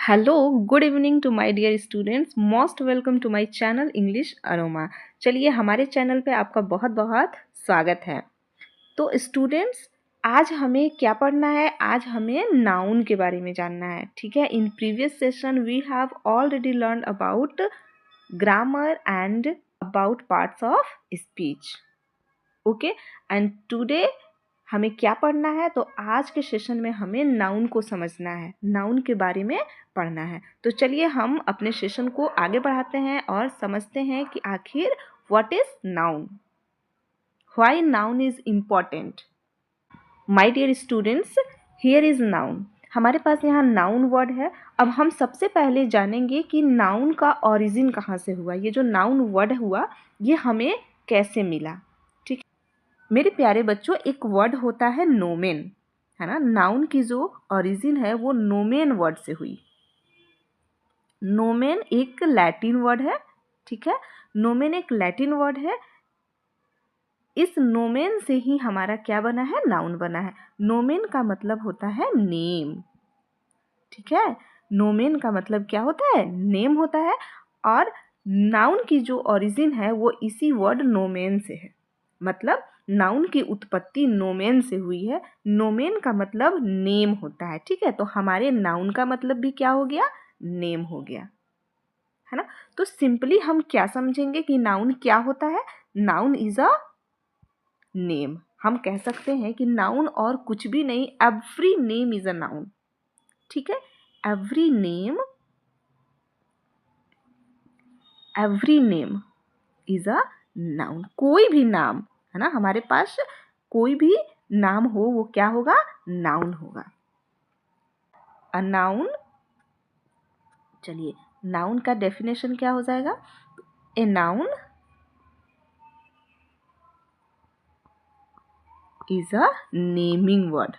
Hello, good evening to my dear students. Most welcome to my channel English aroma. चलिए, हमारे channel पे आपका बहुत बहुत स्वागत है। तो स्टूडेंट्स, आज हमें क्या पढ़ना है? आज हमें नाउन के बारे में जानना है। ठीक है, in previous session we have already learn about grammar and about parts of speech. Okay, and today हमें क्या पढ़ना है? तो आज के सेशन में हमें नाउन को समझना है, नाउन के बारे में पढ़ना है। तो चलिए हम अपने सेशन को आगे बढ़ाते हैं और समझते हैं कि आखिर what is noun, why noun is important. My dear students, here is noun. हमारे पास यहाँ नाउन वर्ड है। अब हम सबसे पहले जानेंगे कि नाउन का ओरिजिन कहाँ से हुआ। ये जो नाउन वर्ड हुआ ये हमें कैसे मिला। ठीक, मेरे प्यारे बच्चों, एक वर्ड होता है नोमेन, है ना। नाउन की जो ओरिजिन है वो नोमेन वर्ड से हुई। नोमेन एक लैटिन वर्ड है। ठीक है, नोमेन एक लैटिन वर्ड है। इस नोमेन से ही हमारा क्या बना है? नाउन बना है। नोमेन का मतलब होता है नेम। ठीक है, नोमेन का मतलब क्या होता है? नेम होता है। और नाउन की जो ओरिजिन है वो इसी वर्ड नोमेन से है। मतलब नाउन की उत्पत्ति नोमेन से हुई है। नोमेन का मतलब नेम होता है। ठीक है, तो हमारे नाउन का मतलब भी क्या हो गया? नेम हो गया, है ना। तो सिंपली हम क्या समझेंगे कि नाउन क्या होता है? Noun is a name. हम कह सकते हैं कि नाउन और कुछ भी नहीं, every name is a noun. ठीक है, every name is a noun. कोई भी नाम, है ना, हमारे पास कोई भी नाम हो वो क्या होगा? नाउन होगा। अ नाउन, चलिए नाउन का डेफिनेशन क्या हो जाएगा? A noun is a naming word,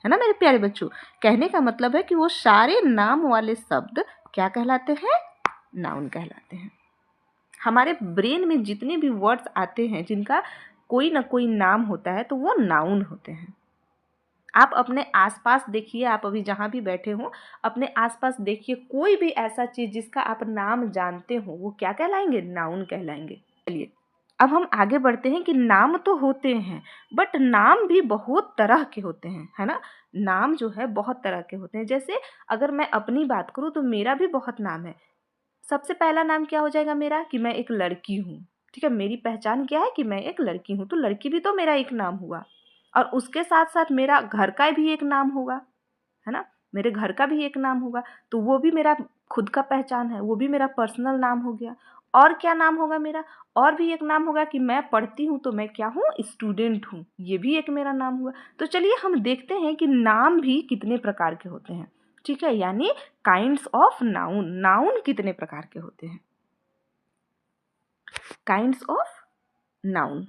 है ना मेरे प्यारे बच्चों। कहने का मतलब है कि वो सारे नाम वाले शब्द क्या कहलाते हैं? नाउन कहलाते हैं। हमारे ब्रेन में जितने भी वर्ड्स आते हैं जिनका कोई ना कोई नाम होता है तो वो नाउन होते हैं। आप अपने आसपास देखिए, आप अभी जहाँ भी बैठे हो अपने आसपास देखिए, कोई भी ऐसा चीज़ जिसका आप नाम जानते हो वो क्या कहलाएंगे? नाउन कहलाएंगे। चलिए अब हम आगे बढ़ते हैं कि नाम तो होते हैं बट नाम भी बहुत तरह के होते हैं, है ना। नाम जो है बहुत तरह के होते हैं। जैसे अगर मैं अपनी बात करूँ तो मेरा भी बहुत नाम है। सबसे पहला नाम क्या हो जाएगा मेरा? कि मैं एक लड़की हूँ। ठीक है, मेरी पहचान क्या है? कि मैं एक लड़की हूँ। तो लड़की भी तो मेरा एक नाम हुआ। और उसके साथ साथ मेरा घर का भी एक नाम होगा, है ना। मेरे घर का भी एक नाम होगा तो वो भी मेरा खुद का पहचान है, वो भी मेरा पर्सनल नाम हो गया। और क्या नाम होगा मेरा? और भी एक नाम होगा कि मैं पढ़ती हूँ तो मैं क्या हूँ? स्टूडेंट हूँ। ये भी एक मेरा नाम हुआ। तो चलिए हम देखते हैं कि नाम भी कितने प्रकार के होते हैं। ठीक है, यानी काइंड्स ऑफ नाउन। नाउन कितने प्रकार के होते हैं? काइंड्स ऑफ नाउन,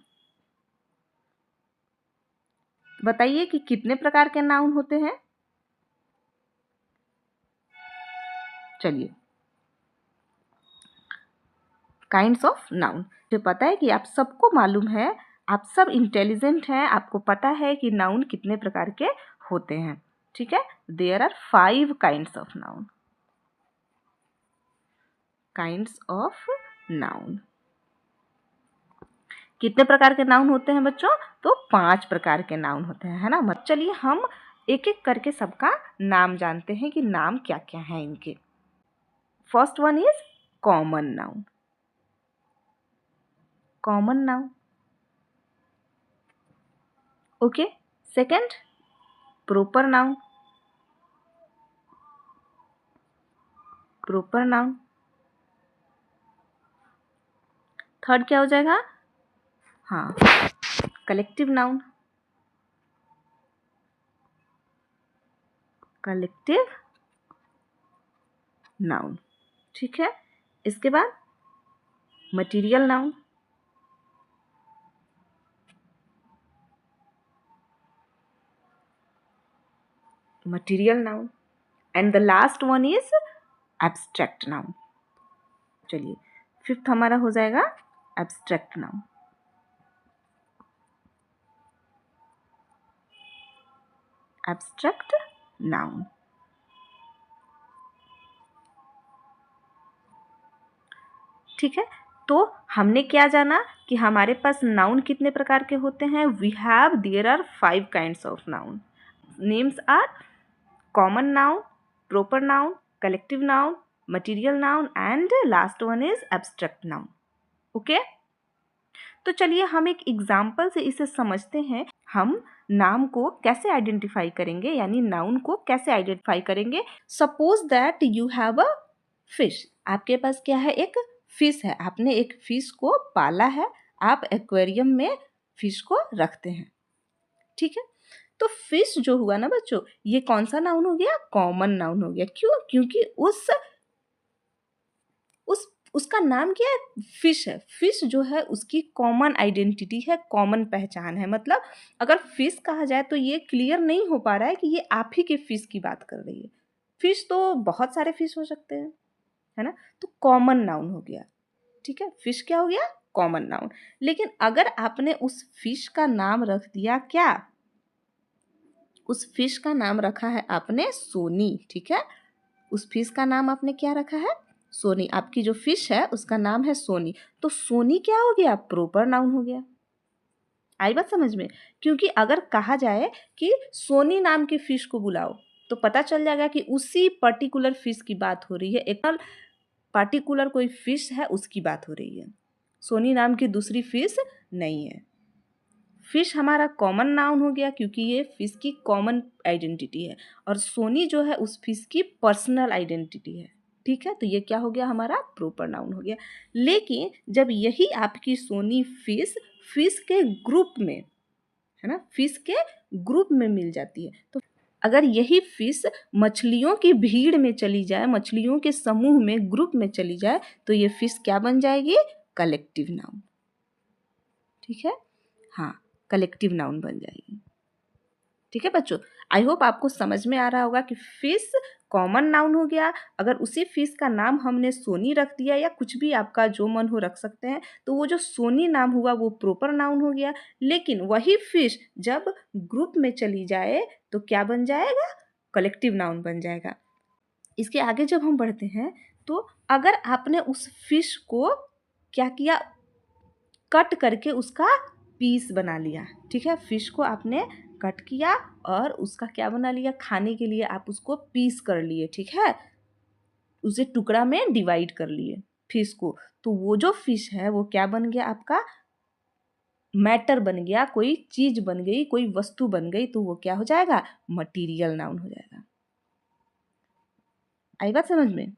बताइए कि कितने प्रकार के नाउन होते हैं। चलिए, काइंड्स ऑफ नाउन। मुझे पता है कि आप सबको मालूम है, आप सब इंटेलिजेंट हैं, आपको पता है कि नाउन कितने प्रकार के होते हैं। ठीक है, there are 5 kinds of noun. Kinds of noun, कितने प्रकार के नाउन होते हैं बच्चों? तो 5 प्रकार के नाउन होते हैं, है ना। मत चलिए हम एक एक करके सबका नाम जानते हैं कि नाम क्या क्या है इनके। First one is common noun. Common noun, okay. Second, proper noun. Proper noun. Third क्या हो जाएगा? हाँ, कलेक्टिव नाउन। कलेक्टिव नाउन, ठीक है। इसके बाद material noun. Material noun and the last one is abstract noun. चलिए, फिफ्थ हमारा हो जाएगा एब्स्ट्रैक्ट नाउन। एब्स्ट्रैक्ट नाउन, ठीक है, तो हमने क्या जाना कि हमारे पास नाउन कितने प्रकार के होते हैं. We have there are 5 kinds of noun. Names are common noun, proper noun, collective noun, material noun and last one is abstract noun. Okay, तो चलिए हम एक एग्जाम्पल से इसे समझते हैं. हम नाम को कैसे आइडेंटिफाई करेंगे, यानी नाउन को कैसे आइडेंटिफाई करेंगे. Suppose that you have a fish. आपके पास क्या है, एक फिश है. आपने एक फिश को पाला है, आप एक्वेरियम में फिश को रखते हैं. ठीक है, तो फिश जो हुआ ना बच्चों, ये कौन सा नाउन हो गया, कॉमन नाउन हो गया. क्यों, क्योंकि उसका नाम क्या है, फिश है. फिश जो है उसकी कॉमन आइडेंटिटी है, कॉमन पहचान है. मतलब अगर फिश कहा जाए तो ये क्लियर नहीं हो पा रहा है कि ये आप ही के फिश की बात कर रही है. फिश तो बहुत सारे फिश हो सकते हैं, है ना. तो कॉमन नाउन हो गया. ठीक है, फिश क्या हो गया, कॉमन नाउन. लेकिन अगर आपने उस फिश का नाम रख दिया क्या, उस फिश का नाम रखा है आपने सोनी. ठीक है, उस फिश का नाम आपने क्या रखा है, सोनी. आपकी जो फिश है उसका नाम है सोनी. तो सोनी क्या हो गया, प्रॉपर नाउन हो गया. आई बात समझ में. क्योंकि अगर कहा जाए कि सोनी नाम की फिश को बुलाओ तो पता चल जाएगा कि उसी पर्टिकुलर फिश की बात हो रही है. एक पर्टिकुलर कोई फिश है उसकी बात हो रही है, सोनी नाम की दूसरी फिश नहीं है. फिश हमारा कॉमन नाउन हो गया क्योंकि ये फिश की कॉमन आइडेंटिटी है, और सोनी जो है उस फिश की पर्सनल आइडेंटिटी है. ठीक है, तो ये क्या हो गया, हमारा प्रॉपर नाउन हो गया. लेकिन जब यही आपकी सोनी फिश फिश के ग्रुप में, है ना, फिश के ग्रुप में मिल जाती है, तो अगर यही फिश मछलियों की भीड़ में चली जाए, मछलियों के समूह में, ग्रुप में चली जाए, तो ये फिश क्या बन जाएगी, कलेक्टिव नाउन. ठीक है, हाँ, कलेक्टिव नाउन बन जाएगी. ठीक है बच्चों, आई होप आपको समझ में आ रहा होगा कि फिश कॉमन नाउन हो गया. अगर उसी फिश का नाम हमने सोनी रख दिया, या कुछ भी आपका जो मन हो रख सकते हैं, तो वो जो सोनी नाम हुआ वो प्रॉपर नाउन हो गया. लेकिन वही फिश जब ग्रुप में चली जाए तो क्या बन जाएगा, कलेक्टिव नाउन बन जाएगा. इसके आगे जब हम बढ़ते हैं, तो अगर आपने उस फिश को क्या किया, कट करके उसका पीस बना लिया. ठीक है, फिश को आपने कट किया और उसका क्या बना लिया, खाने के लिए आप उसको पीस कर लिए. ठीक है, उसे टुकड़ा में डिवाइड कर लिए फिश को. तो वो जो फिश है वो क्या बन गया, आपका मैटर बन गया, कोई चीज बन गई, कोई वस्तु बन गई. तो वो क्या हो जाएगा, मटीरियल नाउन हो जाएगा. आई बात समझ में,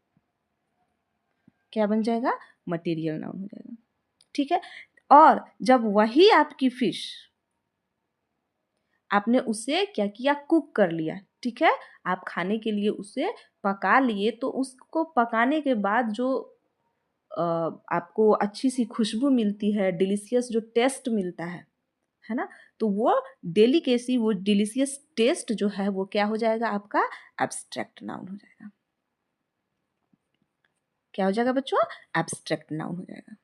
क्या बन जाएगा, मटीरियल नाउन हो जाएगा. ठीक है, और जब वही आपकी फिश, आपने उसे क्या किया, कुक कर लिया. ठीक है, आप खाने के लिए उसे पका लिए, तो उसको पकाने के बाद जो आपको अच्छी सी खुशबू मिलती है, डिलीशियस जो टेस्ट मिलता है ना, तो वो डेलिकेसी, वो डिलीशियस टेस्ट जो है वो क्या हो जाएगा, आपका एब्स्ट्रैक्ट नाउन हो जाएगा. क्या हो जाएगा बच्चों, एब्स्ट्रैक्ट नाउन हो जाएगा.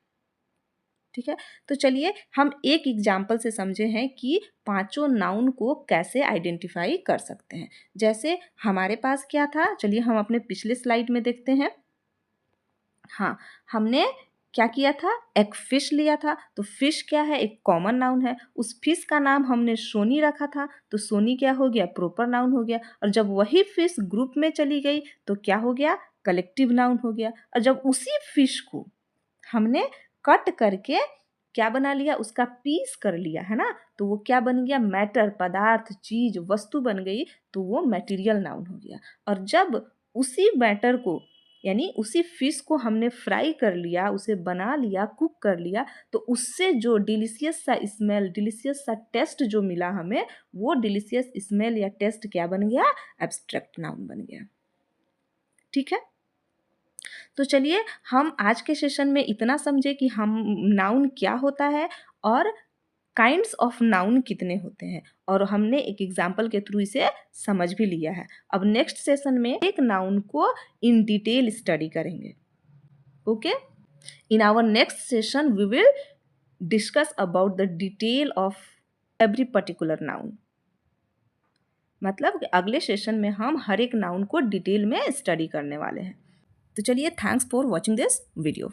ठीक है, तो चलिए हम एक एग्जाम्पल से समझे हैं कि पांचों नाउन को कैसे आइडेंटिफाई कर सकते हैं. जैसे हमारे पास क्या था, चलिए हम अपने पिछले स्लाइड में देखते हैं. हाँ, हमने क्या किया था, एक फिश लिया था. तो फिश क्या है, एक कॉमन नाउन है. उस फिश का नाम हमने सोनी रखा था, तो सोनी क्या हो गया, प्रॉपर नाउन हो गया. और जब वही फिश ग्रुप में चली गई तो क्या हो गया, कलेक्टिव नाउन हो गया. और जब उसी फिश को हमने कट करके क्या बना लिया, उसका पीस कर लिया, है ना, तो वो क्या बन गया, मैटर, पदार्थ, चीज, वस्तु बन गई. तो वो मटेरियल नाउन हो गया. और जब उसी मैटर को, यानी उसी फिश को हमने फ्राई कर लिया, उसे बना लिया, कुक कर लिया, तो उससे जो डिलीशियस सा स्मेल, डिलीशियस सा टेस्ट जो मिला हमें, वो डिलीशियस स्मेल या टेस्ट क्या बन गया, एब्स्ट्रैक्ट नाउन बन गया. ठीक है, तो चलिए हम आज के सेशन में इतना समझे कि हम नाउन क्या होता है और काइंड्स ऑफ नाउन कितने होते हैं, और हमने एक एग्जाम्पल के थ्रू इसे समझ भी लिया है. अब नेक्स्ट सेशन में एक नाउन को इन डिटेल स्टडी करेंगे. Okay, in our next session we will discuss about the detail of every particular noun. मतलब अगले सेशन में हम हर एक नाउन को डिटेल में स्टडी करने वाले हैं. तो चलिए, thanks for watching this video.